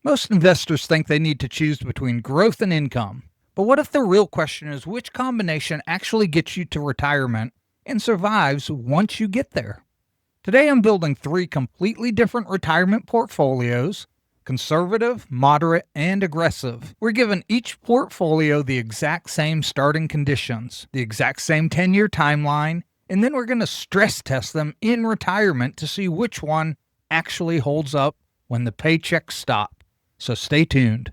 Most investors think they need to choose between growth and income. But what if the real question is which combination actually gets you to retirement and survives once you get there? Today I'm building 3 completely different retirement portfolios: conservative, moderate, and aggressive. We're given each portfolio the exact same starting conditions, the exact same 10-year timeline, and then we're going to stress test them in retirement to see which one actually holds up when the paychecks stop. So stay tuned.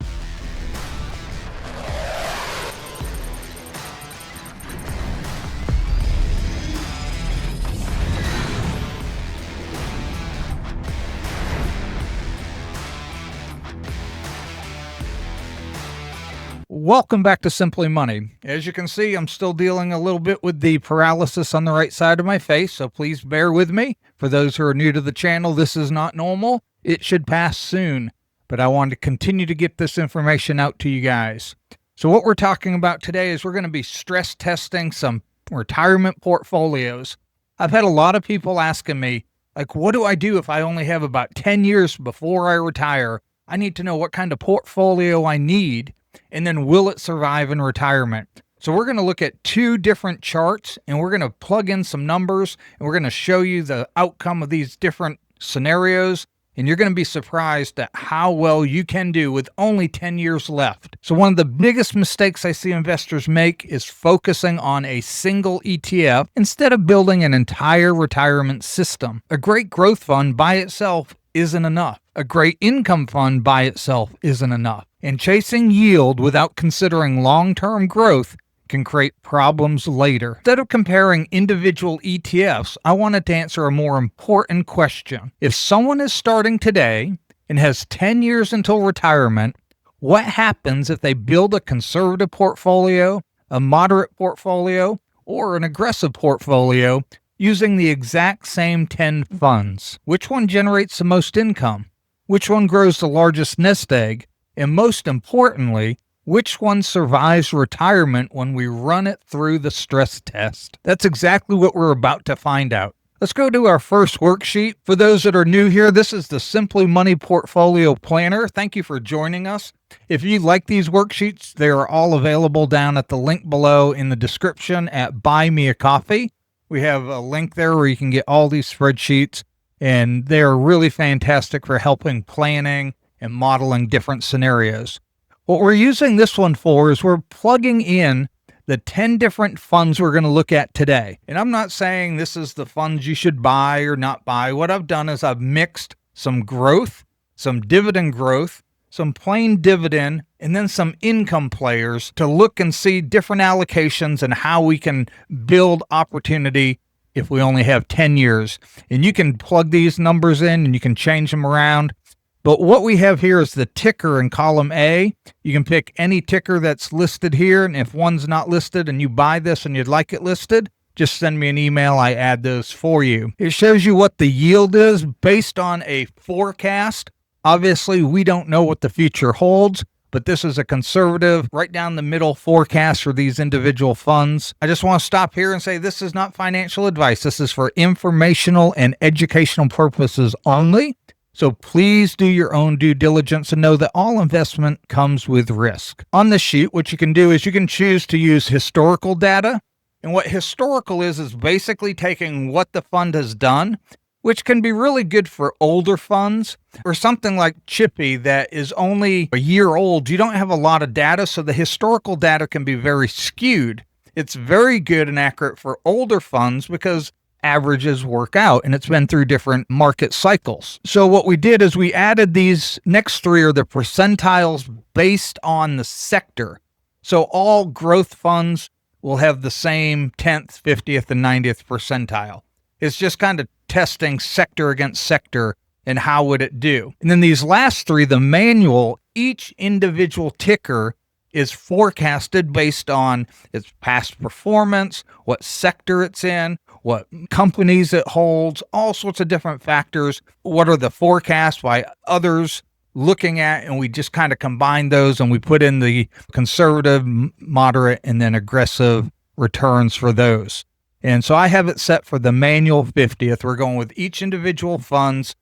Welcome back to Simply Money. As you can see, I'm still dealing a little bit with the paralysis on the right side of my face, so please bear with me. For those who are new to the channel, this is not normal. It should pass soon, but I want to continue to get this information out to you guys. So what we're talking about today is we're going to be stress testing some retirement portfolios. I've had a lot of people asking me, like, what do I do if I only have about 10 years before I retire? I need to know what kind of portfolio I need. And then will it survive in retirement? So we're going to look at 2 different charts, and we're going to plug in some numbers, and we're going to show you the outcome of these different scenarios, and you're going to be surprised at how well you can do with only 10 years left. So one of the biggest mistakes I see investors make is focusing on a single ETF instead of building an entire retirement system. A great growth fund by itself isn't enough. A great income fund by itself isn't enough. And chasing yield without considering long-term growth can create problems later. Instead of comparing individual ETFs, I wanted to answer a more important question. If someone is starting today and has 10 years until retirement, what happens if they build a conservative portfolio, a moderate portfolio, or an aggressive portfolio using the exact same 10 funds? Which one generates the most income? Which one grows the largest nest egg? And most importantly, which one survives retirement when we run it through the stress test? That's exactly what we're about to find out. Let's go to our first worksheet. For those that are new here, this is the Simply Money Portfolio Planner. Thank you for joining us. If you like these worksheets, they are all available down at the link below in the description at Buy Me a Coffee. We have a link there where you can get all these spreadsheets, and they're really fantastic for helping planning and modeling different scenarios. What we're using this one for is we're plugging in the 10 different funds we're going to look at today. And I'm not saying this is the funds you should buy or not buy. What I've done is I've mixed some growth, some dividend growth, some plain dividend, and then some income players to look and see different allocations and how we can build opportunity if we only have 10 years. And you can plug these numbers in and you can change them around. But what we have here is the ticker in column A. You can pick any ticker that's listed here, and if one's not listed and you buy this and you'd like it listed, just send me an email. I add those for you. It shows you what the yield is based on a forecast. Obviously, we don't know what the future holds, but this is a conservative, right down the middle forecast for these individual funds. I just want to stop here and say this is not financial advice. This is for informational and educational purposes only. So please do your own due diligence and know that all investment comes with risk. On this sheet, what you can do is you can choose to use historical data. And what historical is basically taking what the fund has done, which can be really good for older funds, or something like Chippy that is only a year old. You don't have a lot of data, so the historical data can be very skewed. It's very good and accurate for older funds because averages work out, and it's been through different market cycles. So what we did is we added these next 3 are the percentiles based on the sector. So all growth funds will have the same 10th, 50th, and 90th percentile. It's just kind of testing sector against sector and how would it do. And then these last 3, the manual, each individual ticker is forecasted based on its past performance, what sector it's in, what companies it holds, all sorts of different factors. What are the forecasts by others looking at, and we just kind of combine those and we put in the conservative, moderate, and then aggressive returns for those. And so I have it set for the manual 50th. We're going with each individual fund's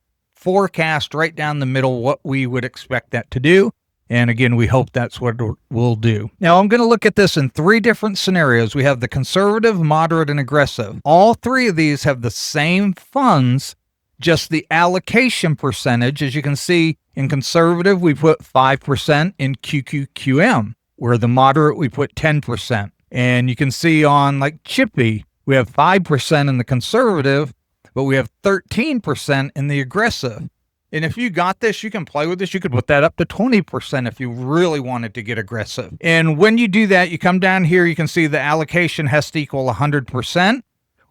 forecast right down the middle what we would expect that to do. And again, we hope that's what we'll do. Now, I'm going to look at this in 3 different scenarios. We have the conservative, moderate, and aggressive. All 3 of these have the same funds, just the allocation percentage. As you can see, in conservative, we put 5% in QQQM, where the moderate, we put 10%. And you can see on like Chippy, we have 5% in the conservative, but we have 13% in the aggressive. And if you got this, you can play with this. You could put that up to 20% if you really wanted to get aggressive. And when you do that, you come down here, you can see the allocation has to equal 100%,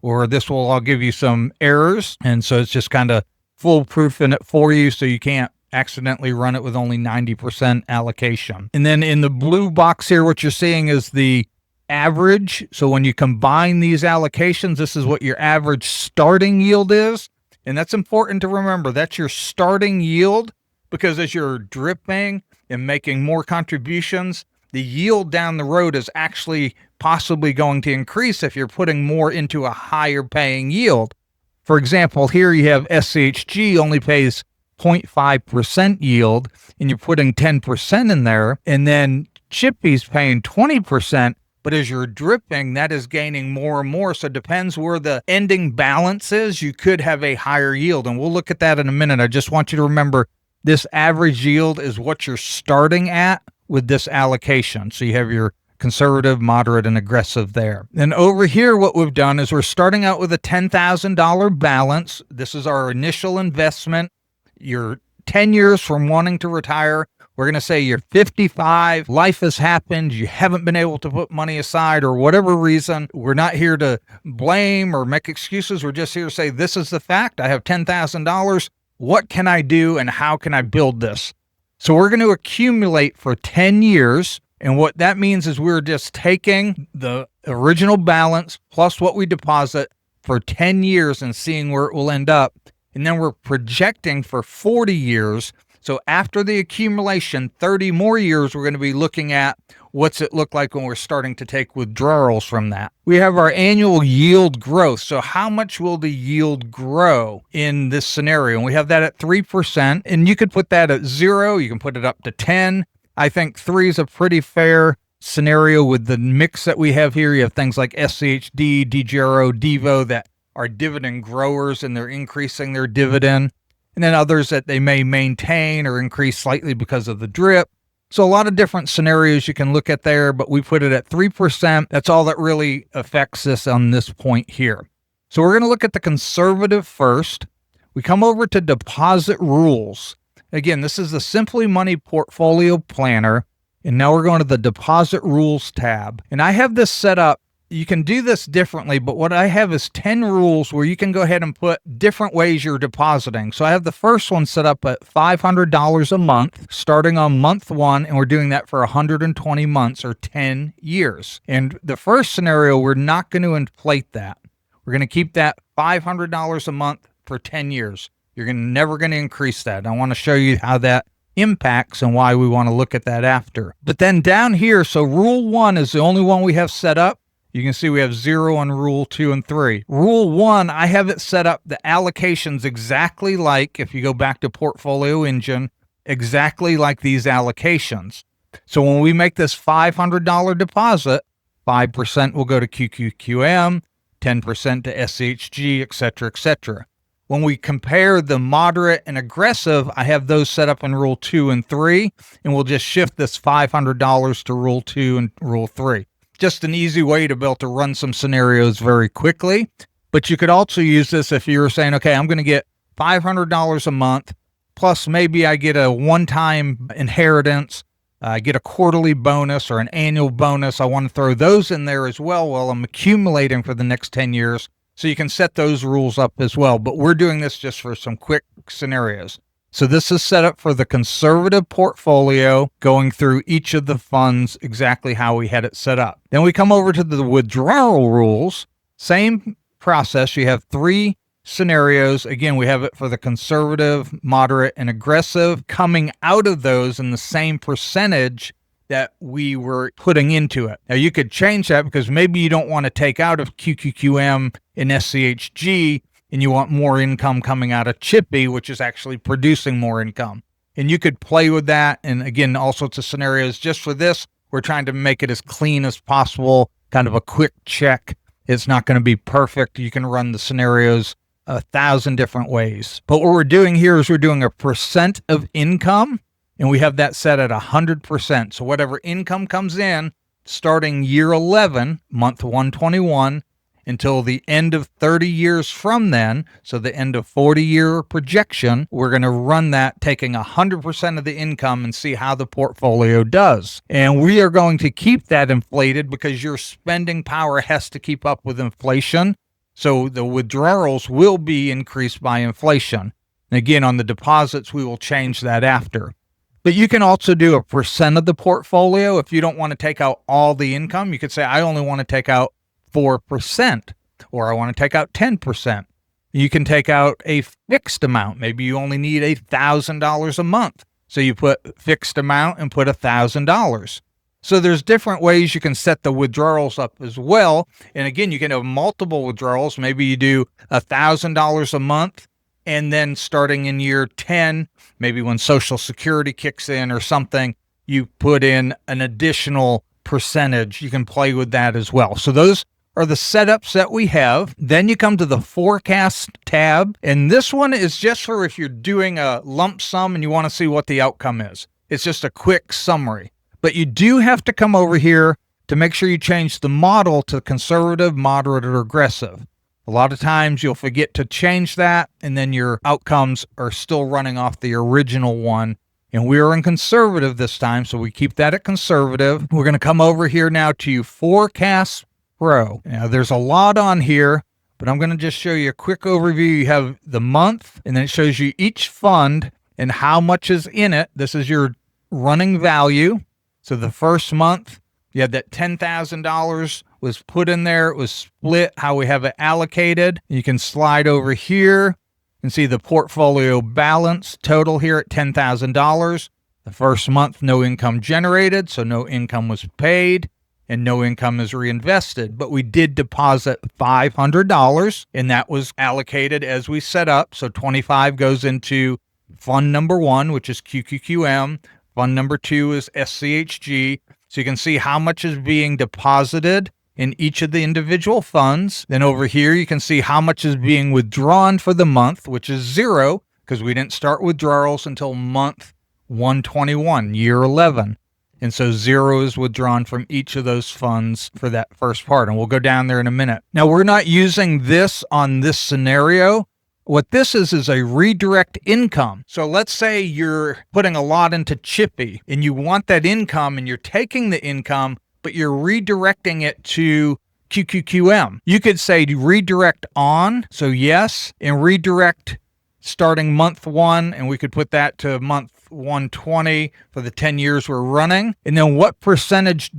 or this will all give you some errors. And so it's just kind of foolproof in it for you, so you can't accidentally run it with only 90% allocation. And then in the blue box here, what you're seeing is the average. So when you combine these allocations, this is what your average starting yield is. And that's important to remember. That's your starting yield, because as you're dripping and making more contributions, the yield down the road is actually possibly going to increase if you're putting more into a higher paying yield. For example, here you have SCHG only pays 0.5% yield, and you're putting 10% in there, and then Chippy's paying 20%. But as you're dripping, that is gaining more and more. So it depends where the ending balance is. You could have a higher yield. And we'll look at that in a minute. I just want you to remember this average yield is what you're starting at with this allocation. So you have your conservative, moderate, and aggressive there. And over here, what we've done is we're starting out with a $10,000 balance. This is our initial investment. You're 10 years from wanting to retire. We're going to say you're 55, life has happened, you haven't been able to put money aside or whatever reason. We're not here to blame or make excuses. We're just here to say, this is the fact. I have $10,000. What can I do and how can I build this? So we're going to accumulate for 10 years. And what that means is we're just taking the original balance plus what we deposit for 10 years and seeing where it will end up. And then we're projecting for 40 years. So after the accumulation, 30 more years, we're going to be looking at what's it look like when we're starting to take withdrawals from that. We have our annual yield growth. So how much will the yield grow in this scenario? And we have that at 3%. And you could put that at 0. You can put it up to 10. I think 3 is a pretty fair scenario with the mix that we have here. You have things like SCHD, DGRO, DEVO that are dividend growers and they're increasing their dividend. And then others that they may maintain or increase slightly because of the drip. So a lot of different scenarios you can look at there, but we put it at 3%. That's all that really affects this on this point here. So we're going to look at the conservative first. We come over to deposit rules. Again, this is the Simply Money Portfolio Planner. And now we're going to the deposit rules tab. And I have this set up. You can do this differently, but what I have is 10 rules where you can go ahead and put different ways you're depositing. So I have the first one set up at $500 a month, starting on month 1, and we're doing that for 120 months or 10 years. And the first scenario, we're not going to inflate that. We're going to keep that $500 a month for 10 years. You're never going to increase that. I want to show you how that impacts and why we want to look at that after. But then down here, so rule 1 is the only one we have set up. You can see we have 0 on rule 2 and 3. Rule 1, I have it set up the allocations exactly like, if you go back to Portfolio Engine, exactly like these allocations. So when we make this $500 deposit, 5% will go to QQQM, 10% to SCHG, etc., etc. When we compare the moderate and aggressive, I have those set up in rule 2 and 3, and we'll just shift this $500 to rule 2 and rule 3. Just an easy way to be able to run some scenarios very quickly. But you could also use this if you were saying, okay, I'm going to get $500 a month, plus maybe I get a one-time inheritance, I get a quarterly bonus or an annual bonus. I want to throw those in there as well while I'm accumulating for the next 10 years. So you can set those rules up as well. But we're doing this just for some quick scenarios. So this is set up for the conservative portfolio, going through each of the funds exactly how we had it set up. Then we come over to the withdrawal rules. Same process. You have 3 scenarios. Again, we have it for the conservative, moderate, and aggressive, coming out of those in the same percentage that we were putting into it. Now, you could change that because maybe you don't want to take out of QQQM and SCHG and you want more income coming out of Chippy, which is actually producing more income. And you could play with that. And again, all sorts of scenarios. Just for this, we're trying to make it as clean as possible, kind of a quick check. It's not going to be perfect. You can run the scenarios 1,000 different ways. But what we're doing here is we're doing a percent of income, and we have that set at 100%. So whatever income comes in, starting year 11, month 121, until the end of 30 years from then, so the end of 40-year projection, we're going to run that taking 100% of the income and see how the portfolio does. And we are going to keep that inflated because your spending power has to keep up with inflation. So the withdrawals will be increased by inflation. And again, on the deposits, we will change that after. But you can also do a percent of the portfolio. If you don't want to take out all the income, you could say, I only want to take out 4%, or I want to take out 10%. You can take out a fixed amount. Maybe you only need $1,000 a month. So you put fixed amount and put $1,000. So there's different ways you can set the withdrawals up as well. And again, you can have multiple withdrawals. Maybe you do $1,000 a month, and then starting in year 10, maybe when Social Security kicks in or something, you put in an additional percentage. You can play with that as well. So those are the setups that we have. Then you come to the forecast tab, and this one is just for if you're doing a lump sum and you want to see what the outcome is. It's just a quick summary. But you do have to come over here to make sure you change the model to conservative, moderate, or aggressive. A lot of times you'll forget to change that, and then your outcomes are still running off the original one. And we are in conservative this time, so we keep that at conservative. We're going to come over here now to Forecast Pro. Now, there's a lot on here, but I'm going to just show you a quick overview. You have the month, and then it shows you each fund and how much is in it. This is your running value. So the first month, you had that $10,000 was put in there. It was split, how we have it allocated. You can slide over here and see the portfolio balance total here at $10,000. The first month, no income generated, so no income was paid, and no income is reinvested. But we did deposit $500, and that was allocated as we set up. So $25 goes into fund number 1, which is QQQM. Fund number 2 is SCHG. So you can see how much is being deposited in each of the individual funds. Then over here, you can see how much is being withdrawn for the month, which is 0, because we didn't start withdrawals until month 121, year 11. And so 0 is withdrawn from each of those funds for that first part. And we'll go down there in a minute. Now, we're not using this on this scenario. What this is a redirect income. So let's say you're putting a lot into Chippy and you want that income and you're taking the income, but you're redirecting it to QQQM. You could say redirect on, so yes, and redirect starting month 1, and we could put that to month 120 for the 10 years we're running. And then what percentage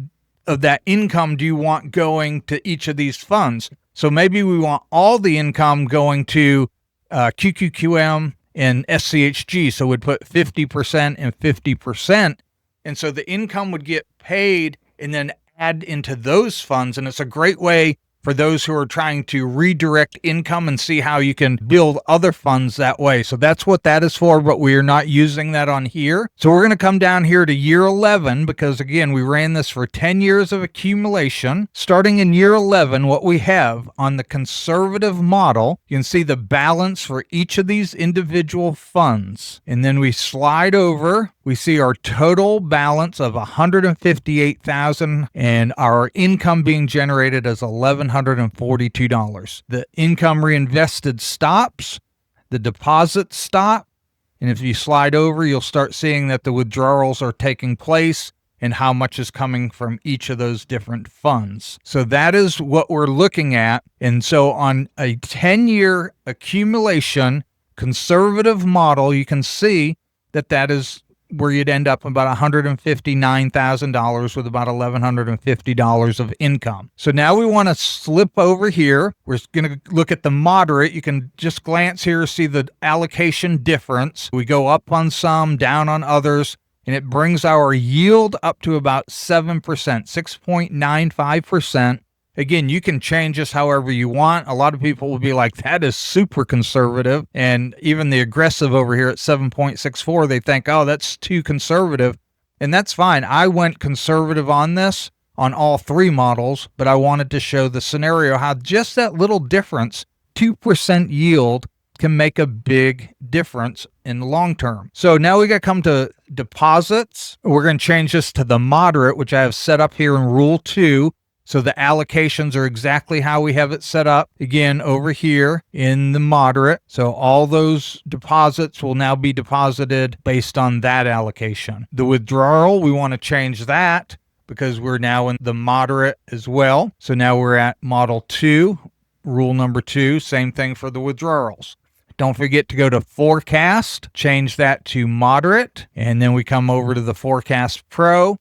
of that income do you want going to each of these funds? So maybe we want all the income going to QQQM and SCHG. So we'd put 50% and 50%. And so the income would get paid and then add into those funds. And it's a great way for those who are trying to redirect income and see how you can build other funds that way. So that's what that is for, but we are not using that on here. So we're going to come down here to year 11 because, again, we ran this for 10 years of accumulation. Starting in year 11, what we have on the conservative model, you can see the balance for each of these individual funds. And then we slide over. We see our total balance of $158,000 and our income being generated as $1,142. The income reinvested stops, the deposits stop, and if you slide over, you'll start seeing that the withdrawals are taking place and how much is coming from each of those different funds. So that is what we're looking at. And so on a 10-year accumulation conservative model, you can see that that is where you'd end up about $159,000 with about $1,150 of income. So now we want to slip over here. We're going to look at the moderate. You can just glance here, see the allocation difference. We go up on some, down on others, and it brings our yield up to about 7%, 6.95%. Again, you can change this however you want. A lot of people will be like, that is super conservative. And even the aggressive over here at 7.64, they think, oh, that's too conservative. And that's fine. I went conservative on this on all three models, but I wanted to show the scenario how just that little difference, 2% yield, can make a big difference in the long term. So now we got to come to deposits. We're going to change this to the moderate, which I have set up here in Rule 2. So the allocations are exactly how we have it set up, again, over here in the moderate. So all those deposits will now be deposited based on that allocation. The withdrawal, we want to change that because we're now in the moderate as well. So now we're at Model 2, Rule number 2, same thing for the withdrawals. Don't forget to go to Forecast, change that to Moderate, and then we come over to the Forecast Pro.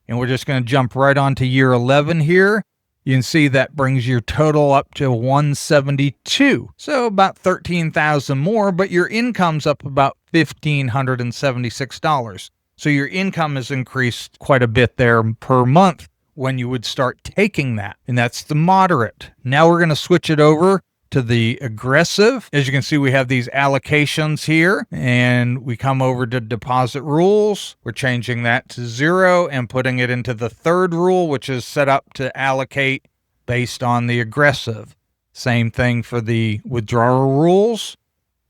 And we're just going to jump right on to year 11 here. You can see that brings your total up to 172. So about 13,000 more, but your income's up about $1,576. So your income has increased quite a bit there per month when you would start taking that. And that's the moderate. Now we're going to switch it over to the aggressive. As you can see, we have these allocations here, and we come over to deposit rules. We're changing that to 0 and putting it into the third rule, which is set up to allocate based on the aggressive. Same thing for the withdrawal rules.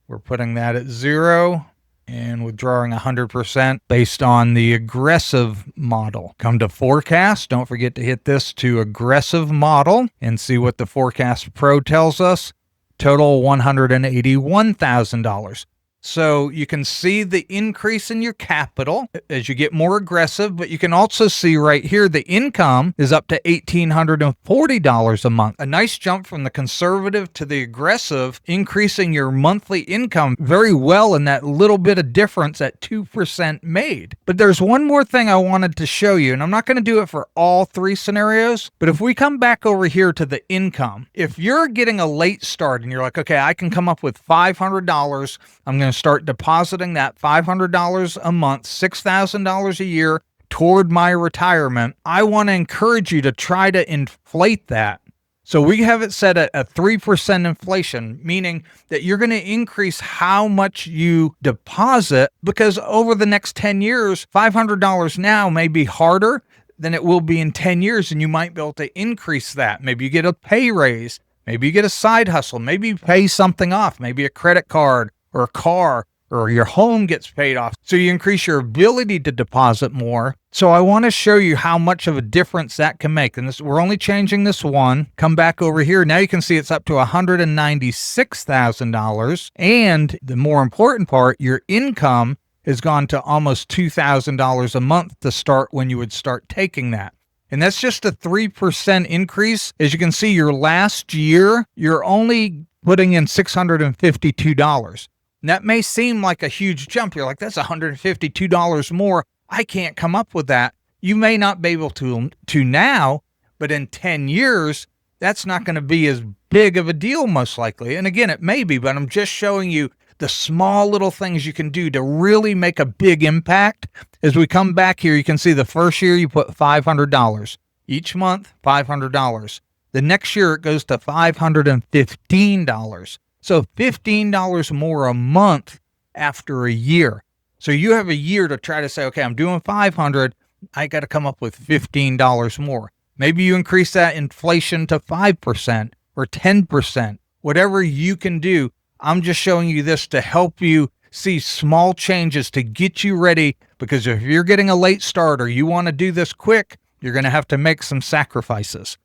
We're putting that at 0 and withdrawing 100% based on the aggressive model. Come to Forecast. Don't forget to hit this to aggressive model and see what the Forecast Pro tells us. Total $181,000. So you can see the increase in your capital as you get more aggressive, but you can also see right here the income is up to $1,840 a month. A nice jump from the conservative to the aggressive, increasing your monthly income very well in that little bit of difference at 2% made. But there's one more thing I wanted to show you, and I'm not going to do it for all three scenarios, but if we come back over here to the income, if you're getting a late start and you're like, okay, I can come up with $500, I'm going to start depositing that $500 a month, $6,000 a year toward my retirement. I want to encourage you to try to inflate that. So we have it set at a 3% inflation, meaning that you're going to increase how much you deposit, because over the next 10 years, $500 now may be harder than it will be in 10 years, and you might be able to increase that. Maybe you get a pay raise. Maybe you get a side hustle. Maybe you pay something off, maybe a credit card or a car, or your home gets paid off. So you increase your ability to deposit more. So I want to show you how much of a difference that can make. And we're only changing this one. Come back over here. Now you can see it's up to $196,000. And the more important part, your income has gone to almost $2,000 a month to start when you would start taking that. And that's just a 3% increase. As you can see, your last year, you're only putting in $652. And that may seem like a huge jump. You're like, that's $152 more. I can't come up with that. You may not be able to now, but in 10 years, that's not going to be as big of a deal most likely. And again, it may be, but I'm just showing you the small little things you can do to really make a big impact. As we come back here, you can see the first year you put $500. Each month, $500. The next year, it goes to $515. So $15 more a month after a year. So you have a year to try to say, okay, I'm doing $500. I got to come up with $15 more. Maybe you increase that inflation to 5% or 10%, whatever you can do. I'm just showing you this to help you see small changes to get you ready, because if you're getting a late start or you want to do this quick, you're going to have to make some sacrifices.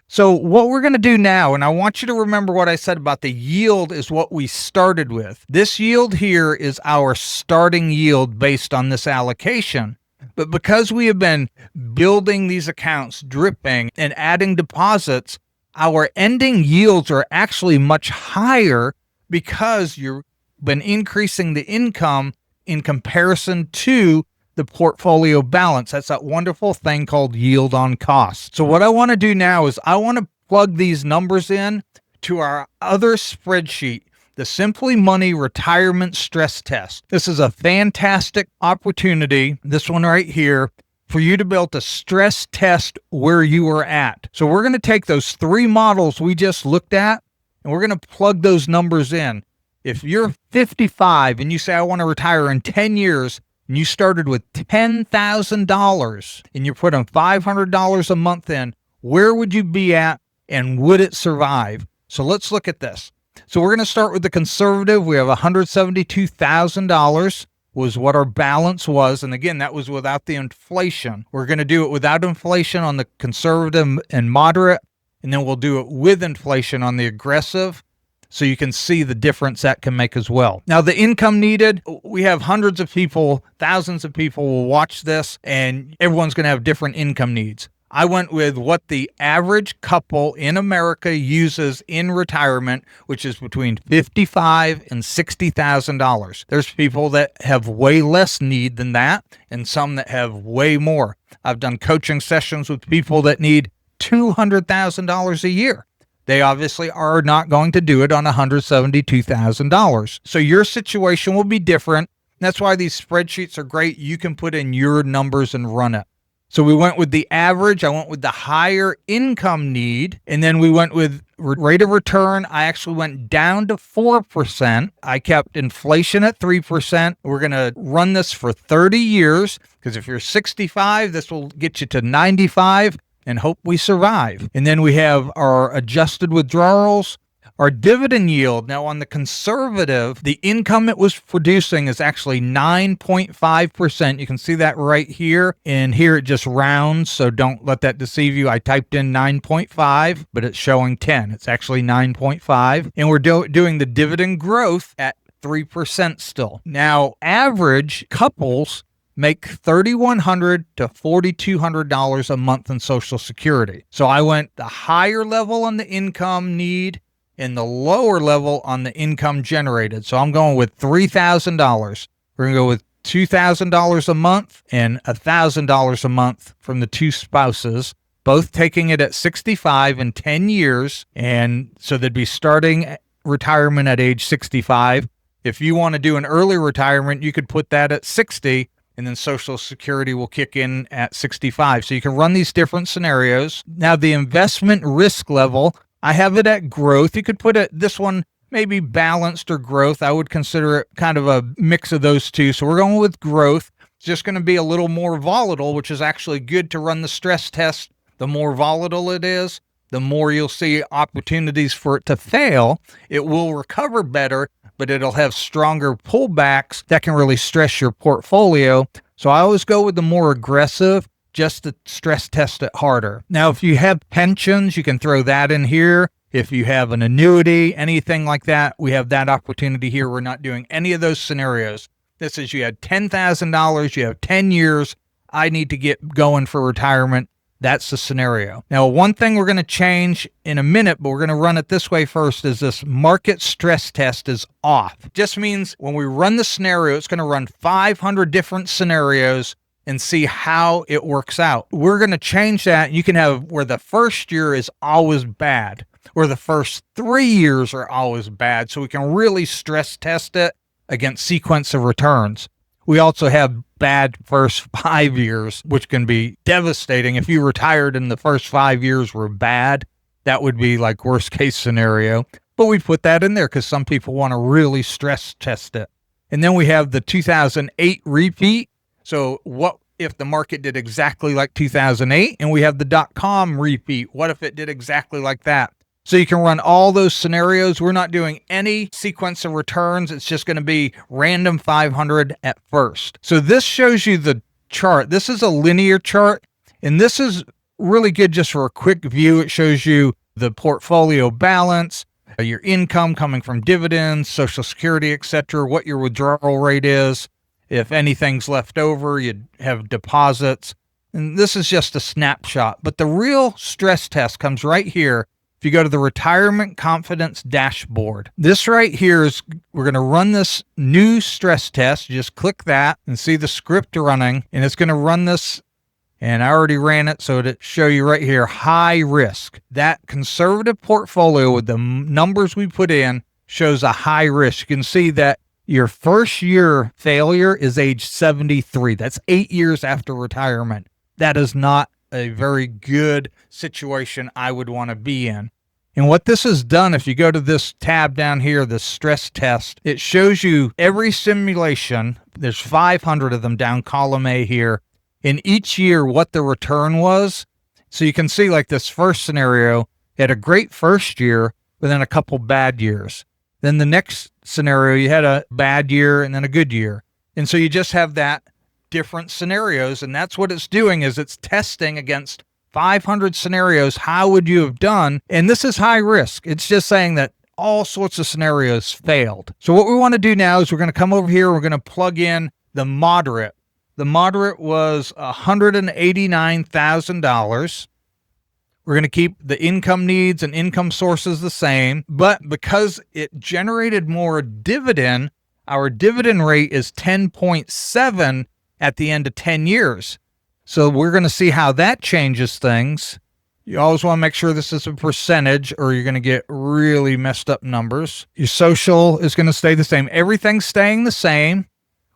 So what we're going to do now, and I want you to remember what I said about the yield is what we started with. This yield here is our starting yield based on this allocation. But because we have been building these accounts, dripping, and adding deposits, our ending yields are actually much higher because you've been increasing the income in comparison to the portfolio balance. That's that wonderful thing called yield on cost. So what I want to do now is I want to plug these numbers in to our other spreadsheet, the Simply Money Retirement Stress Test. This is a fantastic opportunity, this one right here, for you to be able to stress test where you are at. So we're going to take those 3 models we just looked at, and we're going to plug those numbers in. If you're 55 and you say, I want to retire in 10 years, and you started with $10,000 and you're putting $500 a month in, where would you be at and would it survive? So let's look at this. So we're going to start with the conservative. We have $172,000 was what our balance was. And again, that was without the inflation. We're going to do it without inflation on the conservative and moderate, and then we'll do it with inflation on the aggressive. So you can see the difference that can make as well. Now, the income needed, we have hundreds of people, thousands of people will watch this, and everyone's going to have different income needs. I went with what the average couple in America uses in retirement, which is between $55,000 and $60,000. There's people that have way less need than that, and some that have way more. I've done coaching sessions with people that need $200,000 a year. They obviously are not going to do it on $172,000. So your situation will be different. That's why these spreadsheets are great. You can put in your numbers and run it. So we went with the average. I went with the higher income need. And then we went with rate of return. I actually went down to 4%. I kept inflation at 3%. We're going to run this for 30 years because if you're 65, this will get you to 95. And hope we survive. And then we have our adjusted withdrawals, our dividend yield. Now on the conservative, the income it was producing is actually 9.5%. You can see that right here. And here it just rounds, so don't let that deceive you. I typed in 9.5, but it's showing 10. It's actually 9.5. And we're doing the dividend growth at 3% still. Now, average couples make $3,100 to $4,200 a month in Social Security. So I went the higher level on the income need and the lower level on the income generated. So I'm going with $3,000. We're going to go with $2,000 a month and $1,000 a month from the 2 spouses, both taking it at 65 in 10 years. And so they'd be starting retirement at age 65. If you want to do an early retirement, you could put that at 60. And then Social Security will kick in at 65. So you can run these different scenarios. Now, the investment risk level, I have it at growth. You could put it, this one maybe balanced or growth. I would consider it kind of a mix of those two. So we're going with growth. It's just going to be a little more volatile, which is actually good to run the stress test. The more volatile it is, the more you'll see opportunities for it to fail. It will recover better, but it'll have stronger pullbacks that can really stress your portfolio. So I always go with the more aggressive just to stress test it harder. Now, if you have pensions, you can throw that in here. If you have an annuity, anything like that, we have that opportunity here. We're not doing any of those scenarios. This is you had $10,000, you have 10 years. I need to get going for retirement. That's the scenario. Now, one thing we're going to change in a minute, but we're going to run it this way first, is this market stress test is off. Just means when we run the scenario, it's going to run 500 different scenarios and see how it works out. We're going to change that. You can have where the first year is always bad, where the first 3 years are always bad, so we can really stress test it against sequence of returns. We also have bad first 5 years, which can be devastating. If you retired and the first 5 years were bad, that would be like worst case scenario. But we put that in there because some people want to really stress test it. And then we have the 2008 repeat. So what if the market did exactly like 2008? And we have the .com repeat. What if it did exactly like that? So you can run all those scenarios. We're not doing any sequence of returns. It's just going to be random 500 at first. So this shows you the chart. This is a linear chart, and this is really good just for a quick view. It shows you the portfolio balance, your income coming from dividends, Social Security, etc., what your withdrawal rate is. If anything's left over, you'd have deposits. And this is just a snapshot. But the real stress test comes right here. If you go to the Retirement Confidence Dashboard, this right here is, we're going to run this new stress test. You just click that and see the script running, and it's going to run this. And I already ran it, so it'll show you right here, high risk. That conservative portfolio with the numbers we put in shows a high risk. You can see that your first year failure is age 73. That's 8 years after retirement. That is not a very good situation I would want to be in. And what this has done, if you go to this tab down here, the stress test, it shows you every simulation. There's 500 of them down column A here. In each year, what the return was. So you can see like this first scenario, it had a great first year, but then a couple bad years. Then the next scenario, you had a bad year and then a good year. And so you just have that different scenarios. And that's what it's doing, is it's testing against 500 scenarios. How would you have done? And this is high risk. It's just saying that all sorts of scenarios failed. So what we want to do now is we're going to come over here. We're going to plug in the moderate. The moderate was $189,000. We're going to keep the income needs and income sources the same, but because it generated more dividend, our dividend rate is 10.7 at the end of 10 years. So we're going to see how that changes things. You always want to make sure this is a percentage or you're going to get really messed up numbers. Your social is going to stay the same. Everything's staying the same.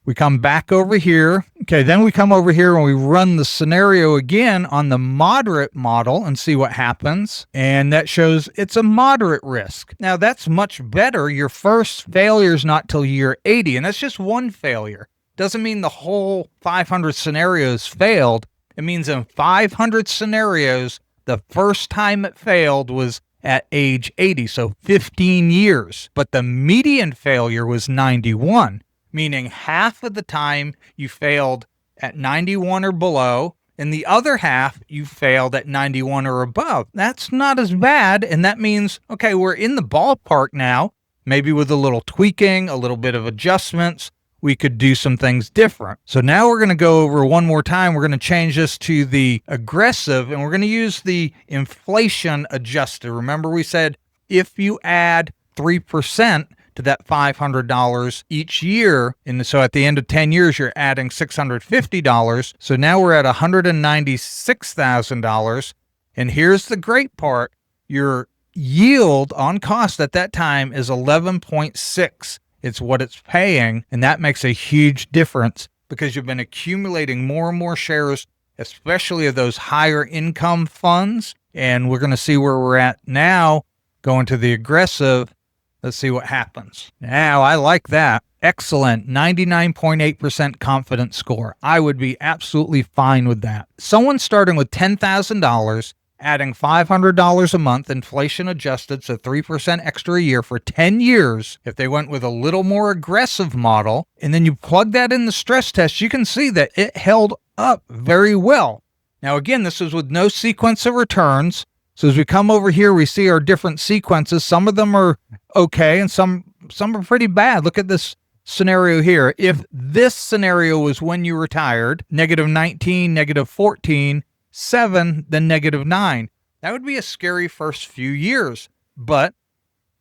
We come back over here. Okay, then we come over here and we run the scenario again on the moderate model and see what happens. And that shows it's a moderate risk. Now, that's much better. Your first failure is not till year 80, and that's just one failure. Doesn't mean the whole 500 scenarios failed. It means in 500 scenarios, the first time it failed was at age 80, so 15 years. But the median failure was 91. Meaning half of the time you failed at 91 or below, and the other half you failed at 91 or above. That's not as bad, and that means, okay, we're in the ballpark now. Maybe with a little tweaking, a little bit of adjustments, we could do some things different. So now we're going to go over one more time. We're going to change this to the aggressive, and we're going to use the inflation adjusted. Remember we said if you add 3%, to that $500 each year. And so at the end of 10 years, you're adding $650. So now we're at $196,000. And here's the great part. Your yield on cost at that time is 11.6. It's what it's paying. And that makes a huge difference because you've been accumulating more and more shares, especially of those higher income funds. And we're going to see where we're at now, going to the aggressive. Let's see what happens. Now, I like that. Excellent. 99.8% confidence score. I would be absolutely fine with that. Someone starting with $10,000, adding $500 a month, inflation adjusted, so 3% extra a year for 10 years. If they went with a little more aggressive model, and then you plug that in the stress test, you can see that it held up very well. Now, again, this is with no sequence of returns. So as we come over here, we see our different sequences. Some of them are okay, and some are pretty bad. Look at this scenario here. If this scenario was when you retired, -19, -14, 7, then -9. That would be a scary first few years. But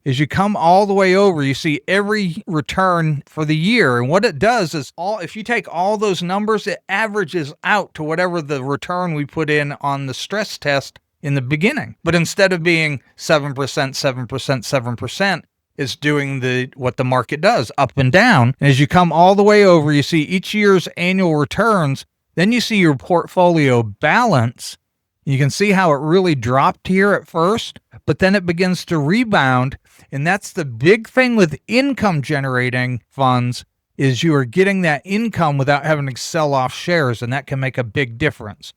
as you come all the way over, you see every return for the year. And what it does is if you take all those numbers, it averages out to whatever the return we put in on the stress test in the beginning. But instead of being 7%, 7%, 7%, it's doing what the market does, up and down. And as you come all the way over, you see each year's annual returns. Then you see your portfolio balance. You can see how it really dropped here at first, but then it begins to rebound. And that's the big thing with income generating funds, is you are getting that income without having to sell off shares, and that can make a big difference.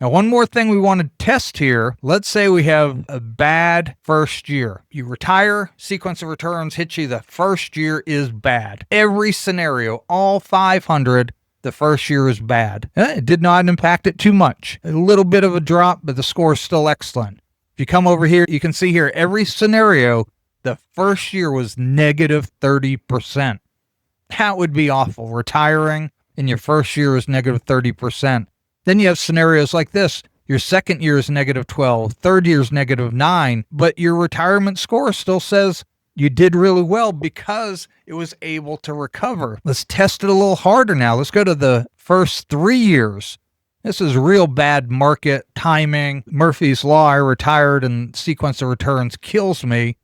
Now, one more thing we want to test here. Let's say we have a bad first year. You retire, sequence of returns hits you. The first year is bad. Every scenario, all 500, the first year is bad. It did not impact it too much. A little bit of a drop, but the score is still excellent. If you come over here, you can see here, every scenario, the first year was -30%. That would be awful. Retiring in your first year is -30%. Then you have scenarios like this. Your second year is -12, third year is -9, but your retirement score still says you did really well because it was able to recover. Let's test it a little harder now. Let's go to the first 3 years. This is real bad market timing. Murphy's Law, I retired and sequence of returns kills me.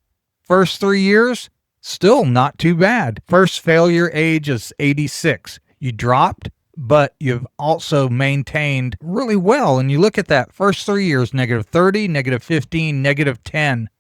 First 3 years, still not too bad. First failure age is 86. You dropped, but you've also maintained really well. And you look at that first 3 years, negative 30, negative 15, negative 10.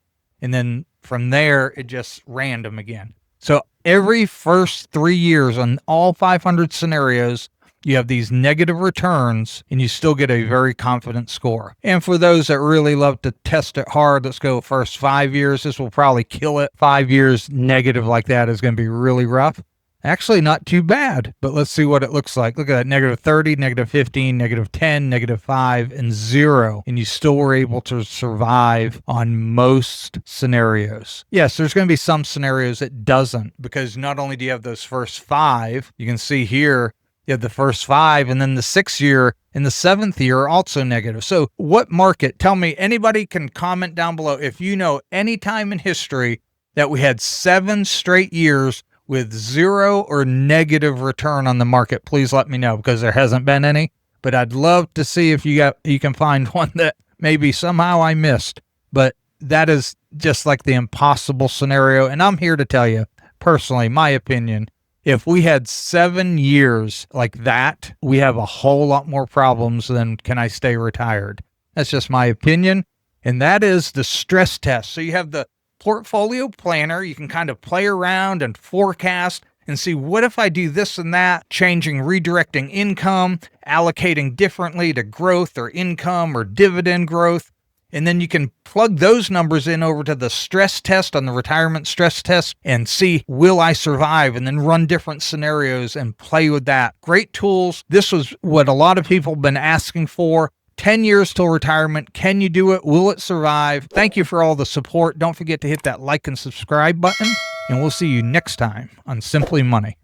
And then from there, it just random again. So every first 3 years on all 500 scenarios, you have these negative returns and you still get a very confident score. And for those that really love to test it hard, let's go first 5 years. This will probably kill it. 5 years negative like that is going to be really rough. Actually, not too bad, but let's see what it looks like. Look at that, negative 30, negative 15, negative 10, negative 5, and 0. And you still were able to survive on most scenarios. Yes, there's going to be some scenarios it doesn't, because not only do you have those first 5, you can see here, you have the first 5, and then the 6th year and the 7th year are also negative. So what market? Tell me, anybody can comment down below if you know any time in history that we had 7 straight years with 0 or negative return on the market. Please let me know, because there hasn't been any. But I'd love to see if you can find one that maybe somehow I missed. But that is just like the impossible scenario. And I'm here to tell you, personally, my opinion, if we had 7 years like that, we have a whole lot more problems than can I stay retired. That's just my opinion. And that is the stress test. So you have the portfolio planner. You can kind of play around and forecast and see, what if I do this and that, changing, redirecting income, allocating differently to growth or income or dividend growth. And then you can plug those numbers in over to the stress test on the retirement stress test and see, will I survive? And then run different scenarios and play with that. Great tools. This was what a lot of people have been asking for. 10 years till retirement. Can you do it? Will it survive? Thank you for all the support. Don't forget to hit that like and subscribe button, and we'll see you next time on Simply Money.